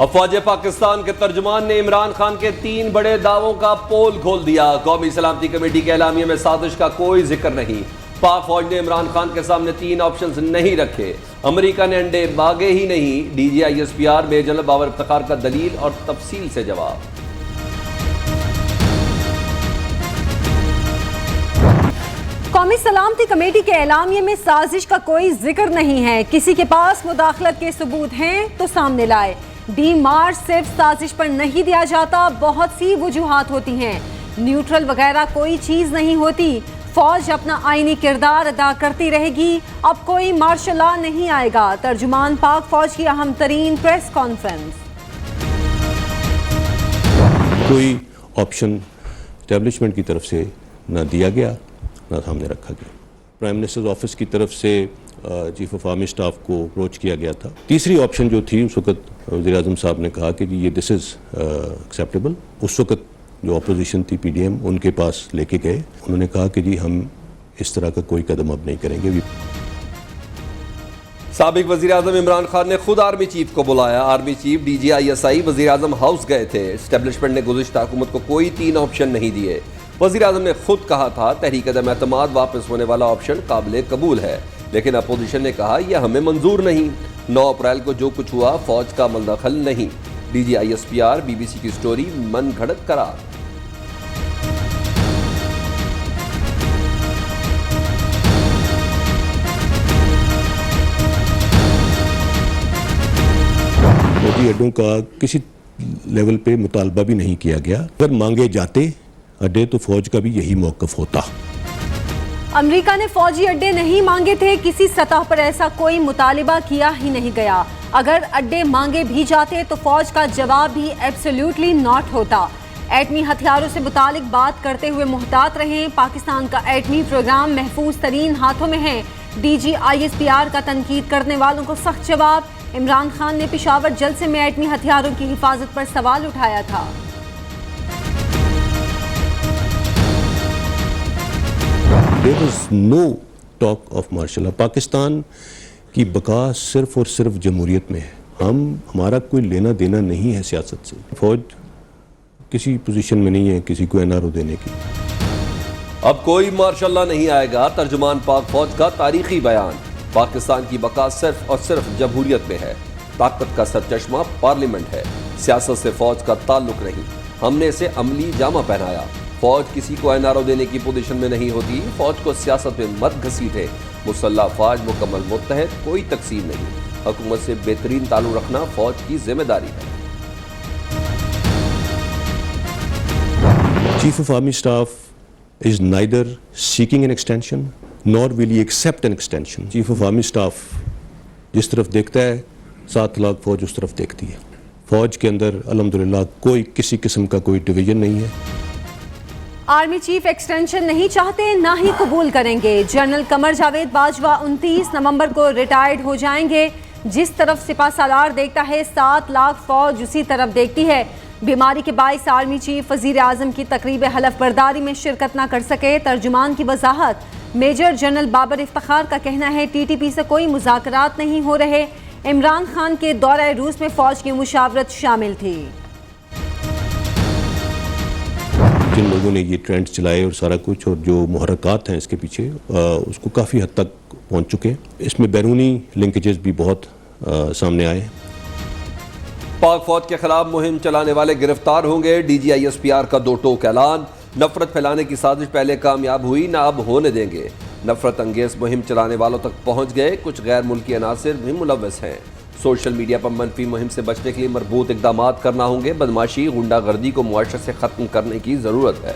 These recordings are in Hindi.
अफवाज पाकिस्तान के तर्जुमान ने इमरान खान के 3 बड़े दावों का पोल खोल दिया। कौमी सलामती कमेटी के एलामिये में साजिश का कोई जिक्र नहीं। पाक फौज ने इमरान खान के सामने 3 ऑप्शंस नहीं रखे। अमेरिका ने अंडे मांगे ही नहीं। DGISPR major general Babar Iftikhar का दलील और तफसील से जवाब। कौमी सलामती कमेटी के एलामिये में साजिश का कोई जिक्र नहीं है। किसी के पास मुदाखलत के सबूत हैं तो सामने लाए। मार्च सिर्फ साजिश पर नहीं दिया जाता, बहुत सी वजूहात होती हैं। न्यूट्रल वगैरह कोई चीज़ नहीं होती। फौज अपना आईनी किरदार अदा करती रहेगी। अब कोई मार्शल लॉ नहीं आएगा। तर्जुमान पाक फौज की अहम तरीन प्रेस कॉन्फ्रेंस। कोई ऑप्शन एस्टेब्लिशमेंट की तरफ से न दिया गया ना सामने रखा गया। प्राइम मिनिस्टर्स ऑफिस की तरफ से चीफ ऑफ आर्मी स्टाफ को अप्रोच किया गया था। तीसरी ऑप्शन जो थी, उस वक्त वज़ीर आज़म साहब ने कहा कि जी ये दिस इज़ एक्सेप्टेबल। उस वक्त जो अपोजिशन थी PDM, उनके पास लेके गए। उन्होंने कहा कि जी हम इस तरह का कोई कदम अब नहीं करेंगे। साबिक वज़ीर आज़म इमरान खान ने खुद आर्मी चीफ को बुलाया। आर्मी चीफ, DGISI, वज़ीर आज़म हाउस गए थे। एस्टेब्लिशमेंट ने गुज़िश्ता हुकूमत को कोई 3 ऑप्शन नहीं दिए। वज़ीर आज़म ने खुद कहा था तहरीक अदम एतमाद वापस होने वाला ऑप्शन काबिल कबूल है, लेकिन अपोजिशन ने कहा यह हमें मंजूर नहीं। 9 अप्रैल को जो कुछ हुआ फौज का मलदखल नहीं। DGISPR BBC की स्टोरी मन घड़त करार। फौजी अड्डों का किसी लेवल पे मुतालबा भी नहीं किया गया। अगर मांगे जाते अड्डे तो फौज का भी यही मौक़िफ़ होता। अमेरिका ने फौजी अड्डे नहीं मांगे थे। किसी सतह पर ऐसा कोई मुतालिबा किया ही नहीं गया। अगर अड्डे मांगे भी जाते तो फौज का जवाब भी एब्सोल्युटली नॉट होता। एटमी हथियारों से मुतालिक बात करते हुए मुहतात रहें। पाकिस्तान का एटमी प्रोग्राम महफूज तरीन हाथों में है। DGISPR का तनकीद करने वालों को सख्त जवाब। इमरान खान ने पेशावर जलसे में एटमी हथियारों की हिफाजत पर सवाल उठाया था। There was no talk of martial law. Pakistan की बका सिर्फ और सिर्फ जमहूरियत में है। हमारा कोई लेना देना नहीं है सियासत से। फौज किसी पोजीशन में नहीं है किसी को NRO देने की। अब कोई मार्शल लॉ नहीं आएगा। तर्जुमान पाक फौज का तारीखी बयान। पाकिस्तान की बका सिर्फ और सिर्फ जमहूरियत में है। ताकत का सरचश्मा पार्लियामेंट है। सियासत से फौज का ताल्लुक नहीं। हमने इसे अमली जामा पहनाया। फौज किसी को NRO देने की पोजीशन में नहीं होती। फौज को सियासत में मत घसीटे। मुसल्लह अफवाज मुकम्मल मुत्तहद, कोई तकसीम नहीं। हुकूमत से बेहतरीन ताल्लुक रखना फौज की जिम्मेदारी है। Chief of army staff is neither seeking an extension nor will he accept an extension. Chief of army staff जिस तरफ देखता है 7 लाख फौज उस तरफ देखती है। फौज के अंदर अल्हम्दुलिल्लाह कोई किसी किस्म का कोई डिवीजन नहीं है। आर्मी चीफ एक्सटेंशन नहीं चाहते, ना ही कबूल करेंगे। जनरल कमर जावेद बाजवा 29 नवंबर को रिटायर्ड हो जाएंगे। जिस तरफ सिपा सालार देखता है 7 लाख फौज उसी तरफ देखती है। बीमारी के बाइस आर्मी चीफ वजीर आजम की तकरीब हलफ बर्दारी में शिरकत न कर सके। तर्जुमान की वजाहत। मेजर जनरल बाबर इफ्तिखार का कहना है TTP से कोई मुज़ाकरात नहीं हो रहे। इमरान खान के दौरे रूस में फौज की मुशावरत शामिल थी। जिन लोगों ने ये ट्रेंड्स चलाए और सारा कुछ और जो मुहर्रकात हैं इसके पीछे उसको काफ़ी हद तक पहुंच चुके हैं। इसमें बैरूनी लिंकेजेस भी बहुत सामने आए। पाक फौज के खिलाफ मुहिम चलाने वाले गिरफ्तार होंगे। DGISPR का 2 टोक ऐलान। नफरत फैलाने की साजिश पहले कामयाब हुई, ना अब होने देंगे। नफरत अंगेज मुहिम चलाने वालों तक पहुंच गए। कुछ गैर मुल्की अनासिर भी मुलव्वस हैं। सोशल मीडिया पर मनफी मुहिम से बचने के लिए मरबूत इकदाम करना होंगे। बदमाशी गुंडागर्दी को मुआशरे से ख़त्म करने की ज़रूरत है।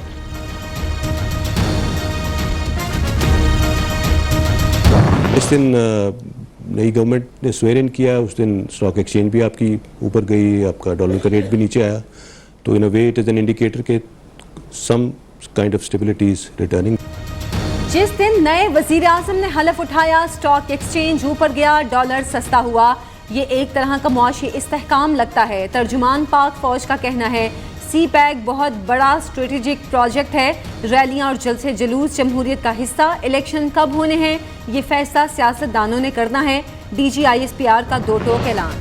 इस दिन नई गवर्नमेंट ने स्वेर इन किया। उस दिन स्टॉक एक्सचेंज भी आपकी ऊपर गई, आपका डॉलर का रेट भी नीचे आया। तो in a way it is an indicator के some kind of stability is returning. जिस दिन नए वजीर आजम ने हलफ उठाया स्टॉक एक्सचेंज ऊपर गया, डॉलर सस्ता हुआ। ये एक तरह का मुआशी इस्तेहकाम लगता है। तर्जुमान पाक फौज का कहना है CPAC बहुत बड़ा स्ट्रेटेजिक प्रोजेक्ट है। रैलियां और जलसे जुलूस जमहूरियत का हिस्सा। इलेक्शन कब होने हैं ये फैसला सियासतदानों ने करना है। DGISPR का 2 टोक ऐलान।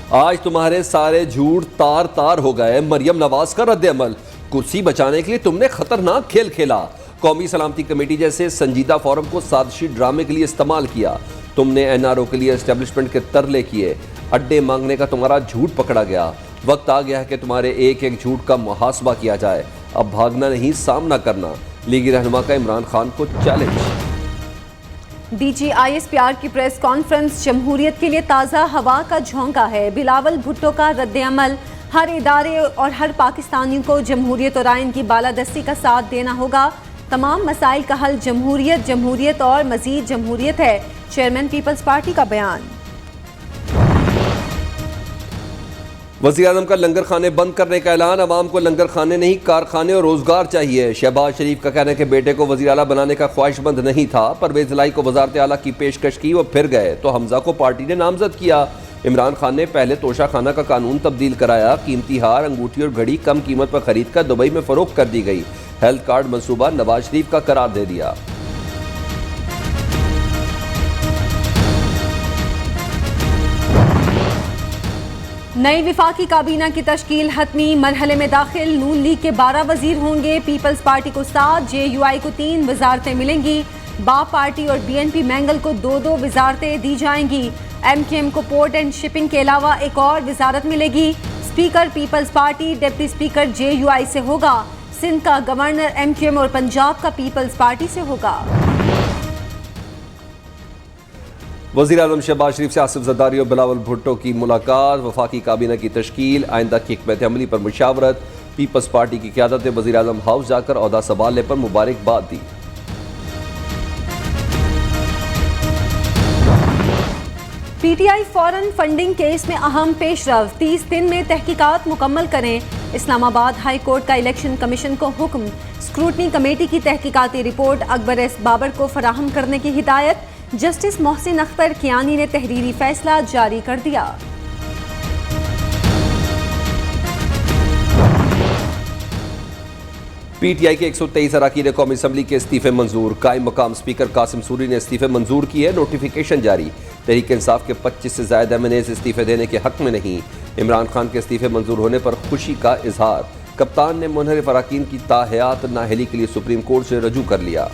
आज तुम्हारे सारे झूठ तार तार हो गए। मरियम नवाज का रद्द अमल, कुर्सी बचाने के लिए तुमने खतरनाक खेल खेला। कौमी सलामती कमेटी जैसे संजीदा फोरम को साजिशी ड्रामे के लिए इस्तेमाल किया। तुमने एनआरओ के लिए एस्टेब्लिशमेंट के तरले किए। अड्डे मांगने का तुम्हारा झूठ पकड़ा गया। वक्त आ गया है कि तुम्हारे एक एक झूठ का मुहासबा किया जाए। अब भागना नहीं, सामना करना। लीगी रहनुमा का इमरान खान को चैलेंज। DGISPR की प्रेस कॉन्फ्रेंस जमहूरियत के लिए ताज़ा हवा का झोंका है। बिलावल भुट्टो का रद्द अमल, हर इदारे और हर पाकिस्तानी को जमहूरियत और आइन की बालादस्ती का साथ देना होगा। तमाम मसाइल का हल जमहूरियत, जमहूरियत और मजीद जमहूरियत है। चेयरमैन पीपल्स पार्टी का बयान। वज़ीर-ए-आज़म का लंगर खाने बंद करने का ऐलान। अवाम को लंगर खाने नहीं, कारखाने और रोजगार चाहिए। शहबाज शरीफ का कहना है कि बेटे को वज़ीर आला बनाने का ख्वाहिशमंद नहीं था। परवेज़ इलाही को वज़ारत आला की पेशकश की, वो फिर गए तो हमजा को पार्टी ने नामजद किया। इमरान खान ने पहले तोशा खाना का कानून तब्दील कराया। कीमती हार, अंगूठी और घड़ी कम कीमत पर खरीद कर दुबई में फरोख्त कर दी गई। हेल्थ कार्ड मंसूबा नवाज शरीफ का करार दे दिया। नई विफाकी काबीना की तश्कील हतमी मरहले में दाखिल। नून लीग के 12 वजीर होंगे, पीपल्स पार्टी को 7, JUI को 3 वजारतें मिलेंगी। बाप पार्टी और BNP मैंगल को 2-2 वजारतें दी जाएंगी। MKM को पोर्ट एंड शिपिंग के अलावा एक और वजारत मिलेगी। Speaker Peoples Party, deputy speaker JUI से होगा। सिंध का गवर्नर MKM और पंजाब का पीपल्स पार्टी से होगा। वज़ीर-ए-आज़म शहबाज शरीफ से आसिफ ज़रदारी और बिलावल भुट्टो की मुलाकात। वफाकी काबीना की तश्कील, आइंदा की हिकमत अमली पर मुशावरत। पीपल्स पार्टी की क़यादत ने वज़ीर-ए-आज़म हाउस जाकर ओहदा संभालने पर मुबारकबाद दी। PTI फॉरेन फंडिंग केस में अहम पेशरफ, 30 दिन में तहकीकात मुकम्मल करें। इस्लामाबाद हाई कोर्ट का इलेक्शन कमीशन को हुक्म। स्क्रूटनी कमेटी की तहकीकाती रिपोर्ट अकबर एस बाबर को फराहम करने की हिदायत। जस्टिस मोहसिन अख्तर कियानी ने तहरीरी फैसला जारी कर दिया। PTI के 123 अरकान कौमी असम्बली के इस्तीफे मंजूर। कायम मकाम स्पीकर कासिम सूरी ने इस्तीफे मंजूर किए। नोटिफिकेशन जारी। तहरीक इंसाफ के 25 से ज्यादा MNAs इस्तीफे देने के हक में नहीं। इमरान खान के इस्तीफे मंजूर होने पर खुशी का इजहार। कप्तान ने मुनहरिफ अरकान की ताहयात नाअहली के लिए सुप्रीम कोर्ट से रजू कर लिया।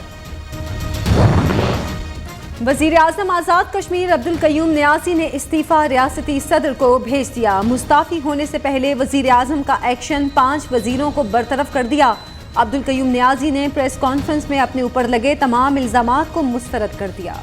वज़ीर आज़म आज़ाद कश्मीर अब्दुल कयूम नियाज़ी ने इस्तीफ़ा रियासती सदर को भेज दिया। मुस्ताफ़ी होने से पहले वज़ीर आज़म का एक्शन, 5 वज़ीरों को बरतरफ कर दिया। अब्दुल कयूम नियाज़ी ने प्रेस कॉन्फ्रेंस में अपने ऊपर लगे तमाम इल्ज़ामात को मुस्तरद कर दिया।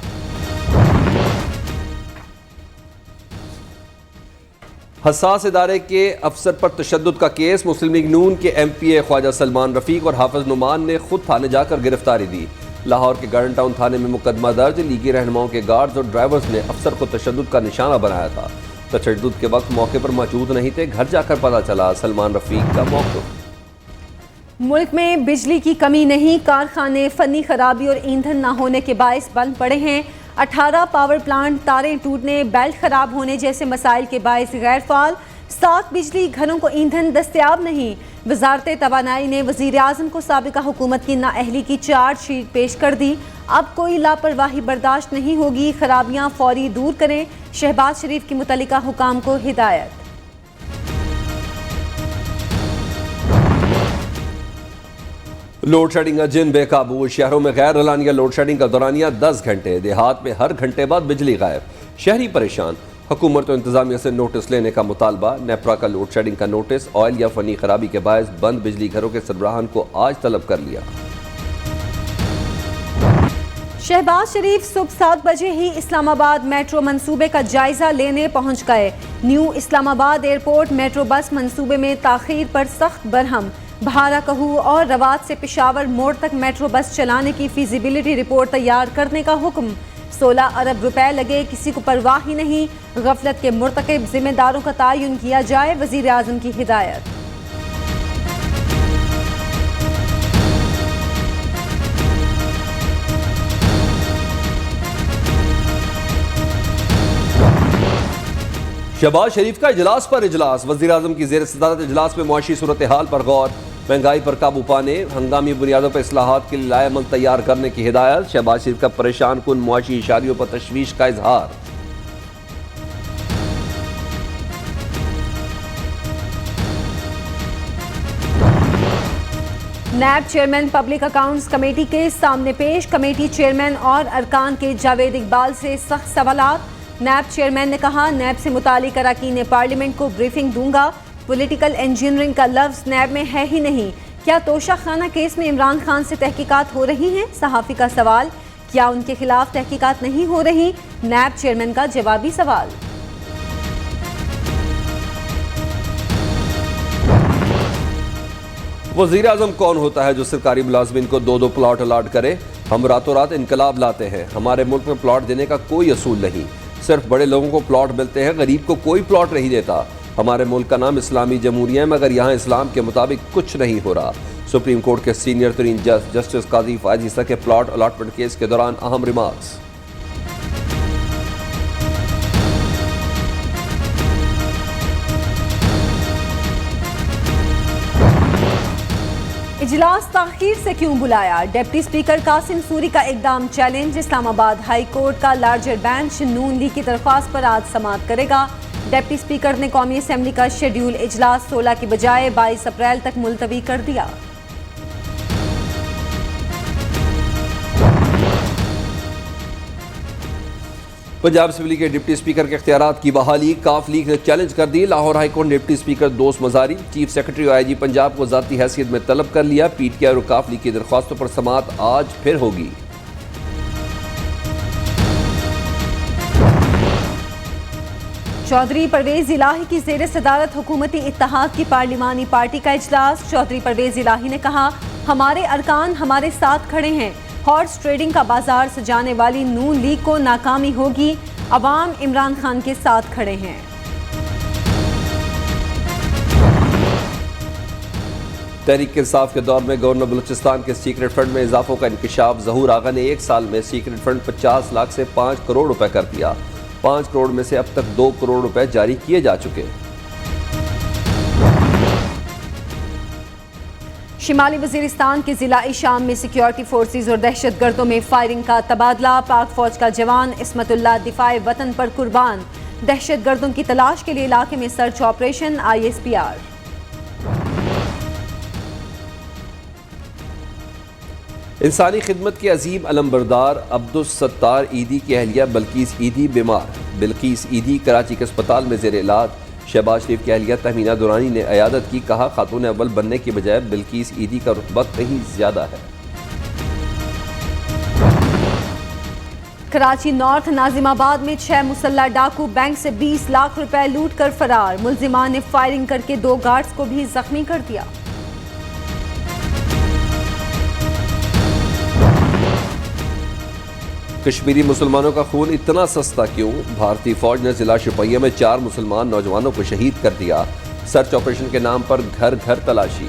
हसास इदारे के अफसर पर तशद्दुद का केस। मुस्लिम लीग नून के MPA ख्वाजा सलमान रफीक और हाफिज नुमान ने खुद थाने जाकर गिरफ्तारी दी। लाहौर के गार्डन टाउन थाने में मुकदमा दर्ज। लीगी रहनुमाओं के गार्ड्स और ड्राइवर्स ने अफसर को तशद्दुद का निशाना बनाया था। तशद्दुद के वक्त मौके पर मौजूद नहीं थे, घर जाकर पता चला। सलमान रफीक का मौक़िफ़। मुल्क में बिजली की कमी नहीं, कारखाने फनी खराबी और ईंधन न होने के बायस बंद पड़े हैं। 18 पावर प्लांट तारें टूटने, बेल्ट खराब होने जैसे मसाइल के बायस गैर फाल। 7 बिजली घरों को ईंधन दस्तयाब नहीं। वजारत तवानाई ने वज़ीर आज़म को साबिका हुकूमत की नाअहली की चार्जशीट पेश कर दी। अब कोई लापरवाही बर्दाश्त नहीं होगी, खराबियां फौरी दूर करें। शहबाज शरीफ की मुतल्लिका हुकाम को हिदायत। लोड शेडिंग का जिन बेकाबू। शहरों में गैर एलानिया लोड शेडिंग का दौरानिया 10 घंटे। देहात में हर घंटे बाद बिजली गायब। शहरी परेशान। हुकूमत और इंतजामिया से नोटिस लेने का मुतालबा। नेपरा का लोड शेडिंग का नोटिस। ऑयल या फनी खराबी के बायस बंद बिजली घरों के सरबराहान को आज तलब कर लिया। शहबाज शरीफ सुबह 7 बजे ही इस्लामाबाद मेट्रो मंसूबे का जायजा लेने पहुंच गए। New Islamabad airport metro bus मंसूबे में ताखीर पर सख्त बरहम। भारा कहू और रवात से पेशावर मोड़ तक मेट्रो बस चलाने की फिजिबिलिटी रिपोर्ट तैयार करने का हुक्म। 16 अरब रुपए लगे, किसी को परवाह ही नहीं। गफलत के मुर्तकिब जिम्मेदारों का तयन किया जाए, वज़ीर आज़म की हिदायत। शहबाज शरीफ का इजलास पर इजलास। वज़ीर आज़म की ज़ेर सदारत इजलास में मुआशी सूरत हाल पर गौर। महंगाई पर काबू पाने, हंगामी बुनियादों पर इस्लाहात के लिए लाएमल तैयार करने की हिदायत। शहबाज शरीफ का परेशान कुन मुआशी इशारियों पर तशवीश का इजहार। नैब चेयरमैन पब्लिक अकाउंट्स कमेटी के सामने पेश, कमेटी चेयरमैन और अरकान के जावेद इकबाल से सख्त सवालात। नैब चेयरमैन ने कहा, नैब से मुतालिक अरकान पार्लियामेंट को ब्रीफिंग दूंगा। पॉलिटिकल इंजीनियरिंग का लफ्ज नैब में है ही नहीं। क्या तोशा खाना केस में इमरान खान से तहकीकात हो रही हैं? सहाफ़ी का सवाल, क्या उनके खिलाफ तहकीकात नहीं हो रही? नैब चेयरमैन का जवाबी सवाल। वज़ीर आज़म कौन होता है जो सरकारी मुलाजमीन को 2-2 प्लॉट अलाट करे? हम रातों रात इनकलाब लाते हैं। हमारे मुल्क में प्लॉट देने का कोई असूल नहीं, सिर्फ बड़े लोगों को प्लॉट मिलते हैं, गरीब को कोई प्लॉट नहीं देता। हमारे मुल्क का नाम इस्लामी जमहूरिया है, मगर यहाँ इस्लाम के मुताबिक कुछ नहीं हो रहा। सुप्रीम कोर्ट के सीनियर तरीन जज जस्टिस काजी फायज ईसा के प्लॉट अलाटमेंट केस के दौरान अहम रिमार्क्स। इजलास ताखीर से क्यों बुलाया? डिप्टी स्पीकर कासिम सूरी का इकदाम चैलेंज। इस्लामाबाद हाई कोर्ट का लार्जर बेंच नून लीग की दरख्वास्त पर आज समाअत करेगा। डिप्टी स्पीकर ने कौमी असेंबली का शेड्यूल इजलास 16 की बजाय 22 अप्रैल तक मुलतवी कर दिया। पंजाब असेंबली के डिप्टी स्पीकर के इख्तियारात की बहाली काफ लीग ने चैलेंज कर दी। लाहौर हाईकोर्ट ने डिप्टी स्पीकर दोस्त मजारी, चीफ सेक्रेटरी और IG पंजाब को ज़ाती हैसियत में तलब कर लिया। PTI और काफ लीग की दरख्वास्तों पर समाअत आज फिर होगी। चौधरी परवेज इलाही की ज़ेर सदारत हुकूमती इत्तेहाद की पार्लिमानी पार्टी का इजलास। चौधरी परवेज इलाही ने कहा, हमारे अरकान हमारे साथ खड़े हैं। हॉर्स ट्रेडिंग का बाजार सजाने वाली नून लीग को नाकामी होगी। अवाम इमरान खान के साथ खड़े हैं। तहरीक इंसाफ के दौर में गवर्नर बलूचिस्तान के सीक्रेट फंड में इजाफों का इंकशाफ। ज़हूर आगा ने 1 साल में सीक्रेट फंड 50 लाख से 5 करोड़ रुपए कर दिया। 5 करोड़ में से अब तक 2 करोड़ रुपए जारी किए जा चुके। शिमाली वजीरिस्तान के जिला शाम में सिक्योरिटी फोर्सेज और दहशत गर्दों में फायरिंग का तबादला। पाक फौज का जवान इस्मतुल्लाह दिफाए वतन पर कुर्बान। दहशत गर्दों की तलाश के लिए इलाके में सर्च ऑपरेशन। ISPR। इंसानी खिदमत के अजीम अलमबरदार अब्दुस सत्तार ईदी की अहलिया बल्कीस ईदी बीमार। बिल्किस ईदी कराची के अस्पताल में जेर इलाज। शहबाज शरीफ की अहलिया तहमीना दुरानी ने अयादत की। कहा, खातून अव्वल बनने की बजाय बिल्किस ईदी का रुतबा कहीं ज्यादा है। कराची नॉर्थ नाजिमाबाद में 6 मुसल्ला डाकू बैंक से 20 लाख रुपए लूट कर फरार। मुलजिमान ने फायरिंग करके 2 गार्ड्स को भी जख्मी कर दिया। कश्मीरी मुसलमानों का खून इतना सस्ता क्यों? भारतीय फौज ने जिला शुपैया में 4 मुसलमान नौजवानों को शहीद कर दिया। सर्च ऑपरेशन के नाम पर घर घर तलाशी।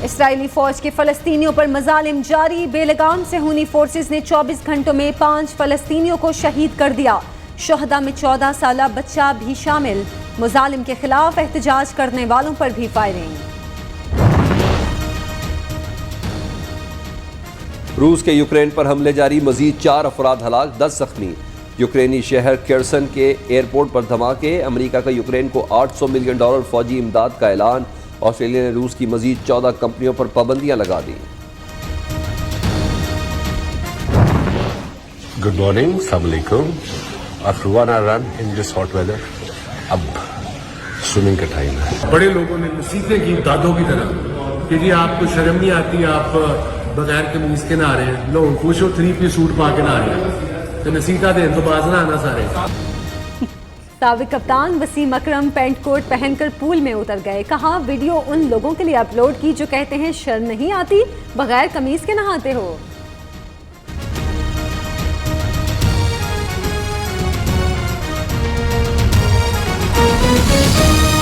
इसराइली फौज के फलस्तीनियों पर मजालिम जारी। बेलगाम से हुनी फोर्सेस ने 24 घंटों में 5 फलस्तीनियों को शहीद कर दिया। शोहदा में 14 साला बच्चा भी शामिल। मुजालिम के खिलाफ एहतजाज करने वालों पर भी फायरिंग। रूस के यूक्रेन पर हमले जारी। मजीद 4 अफराद हलाक, 10 जख्मी। यूक्रेनी शहर केर्सन के एयरपोर्ट पर धमाके। अमेरिका का यूक्रेन को $800 मिलियन फौजी इमदाद का ऐलान। ऑस्ट्रेलिया ने रूस की मजीद 14 कंपनियों पर पाबंदियां लगा दी। गुड मॉर्निंग, अस्सलाम वालेकुम। After 1 hour run in this hot weather, अब स्विमिंग का टाइम है। बड़े लोगों ने नसीहतें की दादों की तरह कि जी आपको शर्म नहीं आती, आप बगैर कमीज के नहा रहे हैं, लोग खुश हो 3-piece सूट पा के नहा रहे हैं, तो नसीहत दें तो बाज ना आना सारे। साबिक कप्तान वसीम अकरम पेंट कोट पहनकर पूल में उतर गए। कहा, वीडियो उन लोगों के लिए अपलोड की जो कहते हैं शर्म नहीं आती, बगैर कमीज के नहाते हो।